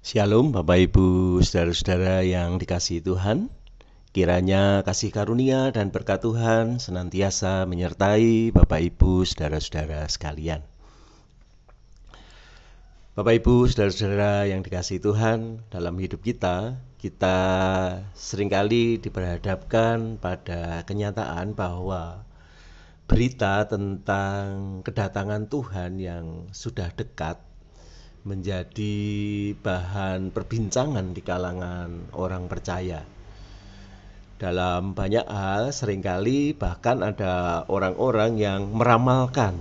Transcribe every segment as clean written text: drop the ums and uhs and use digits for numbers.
Shalom Bapak Ibu saudara-saudara yang dikasihi Tuhan. Kiranya kasih karunia dan berkat Tuhan senantiasa menyertai Bapak Ibu saudara-saudara sekalian. Bapak Ibu saudara-saudara yang dikasihi Tuhan, dalam hidup kita seringkali diperhadapkan pada kenyataan bahwa berita tentang kedatangan Tuhan yang sudah dekat menjadi bahan perbincangan di kalangan orang percaya. Dalam banyak hal seringkali bahkan ada orang-orang yang meramalkan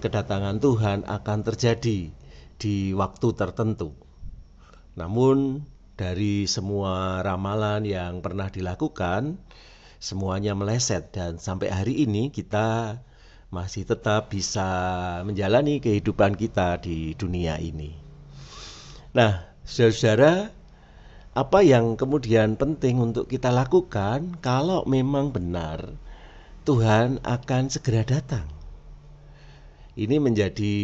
kedatangan Tuhan akan terjadi di waktu tertentu. Namun dari semua ramalan yang pernah dilakukan, semuanya meleset dan sampai hari ini kita masih tetap bisa menjalani kehidupan kita di dunia ini. Nah, saudara-saudara, apa yang kemudian penting untuk kita lakukan kalau memang benar Tuhan akan segera datang? Ini menjadi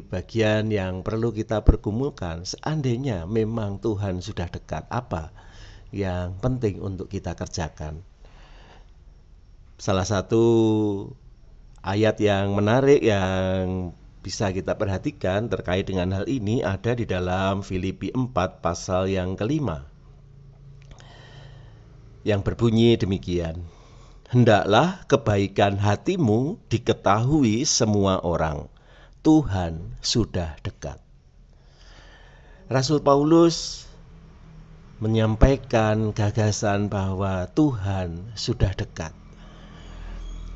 bagian yang perlu kita pergumulkan. Seandainya memang Tuhan sudah dekat, apa yang penting untuk kita kerjakan? Salah satu ayat yang menarik yang bisa kita perhatikan terkait dengan hal ini ada di dalam Filipi 4 pasal yang kelima, yang berbunyi demikian: Hendaklah kebaikan hatimu diketahui semua orang, Tuhan sudah dekat. Rasul Paulus menyampaikan gagasan bahwa Tuhan sudah dekat,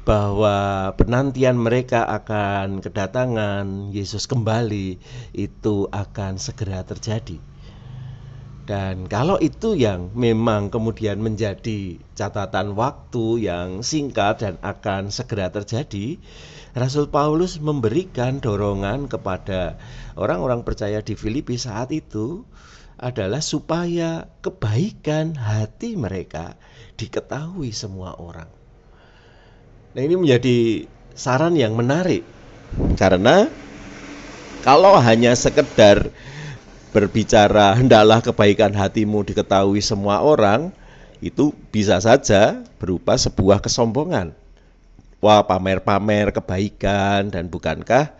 bahwa penantian mereka akan kedatangan Yesus kembali itu akan segera terjadi. Dan kalau itu yang memang kemudian menjadi catatan waktu yang singkat dan akan segera terjadi, Rasul Paulus memberikan dorongan kepada orang-orang percaya di Filipi saat itu adalah supaya kebaikan hati mereka diketahui semua orang. Nah, ini menjadi saran yang menarik, karena kalau hanya sekedar berbicara hendaklah kebaikan hatimu diketahui semua orang, itu bisa saja berupa sebuah kesombongan. Wah, pamer-pamer kebaikan, dan bukankah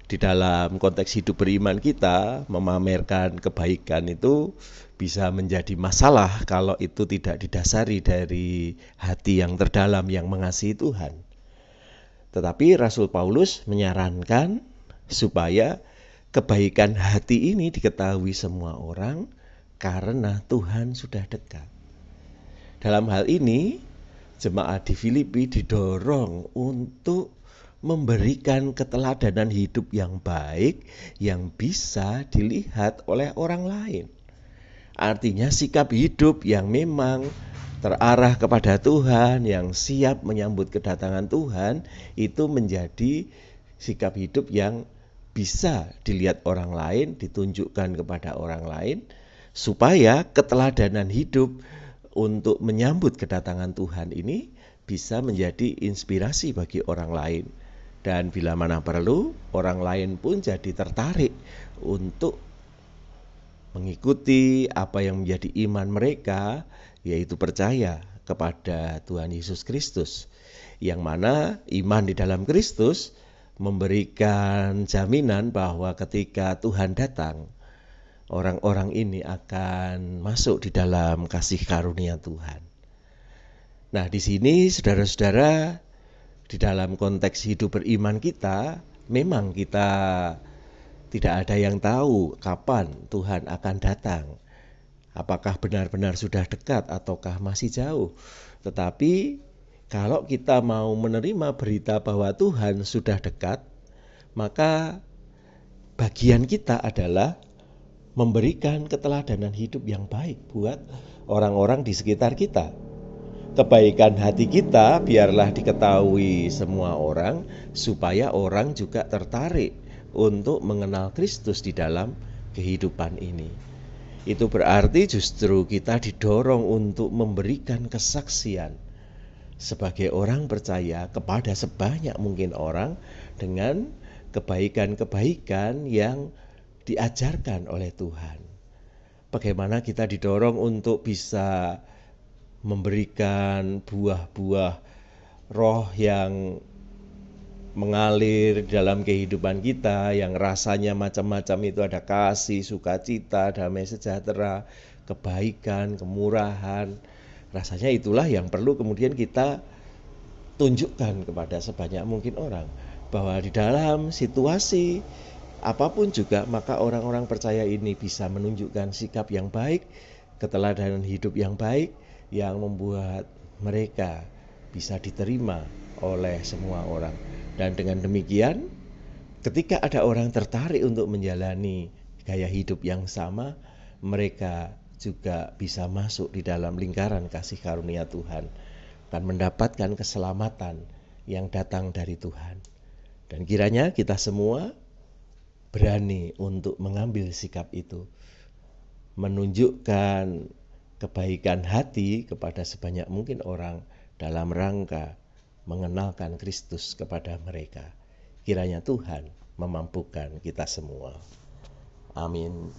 di dalam konteks hidup beriman kita memamerkan kebaikan itu bisa menjadi masalah kalau itu tidak didasari dari hati yang terdalam yang mengasihi Tuhan. Tetapi Rasul Paulus menyarankan supaya kebaikan hati ini diketahui semua orang karena Tuhan sudah dekat. Dalam hal ini, jemaat di Filipi didorong untuk memberikan keteladanan hidup yang baik yang bisa dilihat oleh orang lain. Artinya sikap hidup yang memang terarah kepada Tuhan, yang siap menyambut kedatangan Tuhan, itu menjadi sikap hidup yang bisa dilihat orang lain, ditunjukkan kepada orang lain, supaya keteladanan hidup untuk menyambut kedatangan Tuhan ini bisa menjadi inspirasi bagi orang lain. Dan bila mana perlu, orang lain pun jadi tertarik untuk mengikuti apa yang menjadi iman mereka, yaitu percaya kepada Tuhan Yesus Kristus, yang mana iman di dalam Kristus memberikan jaminan bahwa ketika Tuhan datang, orang-orang ini akan masuk di dalam kasih karunia Tuhan. Nah, di sini saudara-saudara, di dalam konteks hidup beriman kita, memang kita tidak ada yang tahu kapan Tuhan akan datang. Apakah benar-benar sudah dekat ataukah masih jauh. Tetapi kalau kita mau menerima berita bahwa Tuhan sudah dekat, maka bagian kita adalah memberikan keteladanan hidup yang baik buat orang-orang di sekitar kita. Kebaikan hati kita biarlah diketahui semua orang, supaya orang juga tertarik untuk mengenal Kristus di dalam kehidupan ini. Itu berarti justru kita didorong untuk memberikan kesaksian sebagai orang percaya kepada sebanyak mungkin orang dengan kebaikan-kebaikan yang diajarkan oleh Tuhan. bagaimana kita didorong untuk bisa memberikan buah-buah roh yang mengalir dalam kehidupan kita, yang rasanya macam-macam. Itu ada kasih, sukacita, damai sejahtera, kebaikan, kemurahan. Rasanya itulah yang perlu kemudian kita tunjukkan kepada sebanyak mungkin orang, bahwa di dalam situasi apapun juga, maka orang-orang percaya ini bisa menunjukkan sikap yang baik, keteladanan hidup yang baik, yang membuat mereka bisa diterima oleh semua orang. Dan dengan demikian, ketika ada orang tertarik untuk menjalani gaya hidup yang sama, mereka juga bisa masuk di dalam lingkaran kasih karunia Tuhan dan mendapatkan keselamatan yang datang dari Tuhan. Dan kiranya kita semua berani untuk mengambil sikap itu, menunjukkan kebaikan hati kepada sebanyak mungkin orang dalam rangka mengenalkan Kristus kepada mereka. Kiranya Tuhan memampukan kita semua. Amin.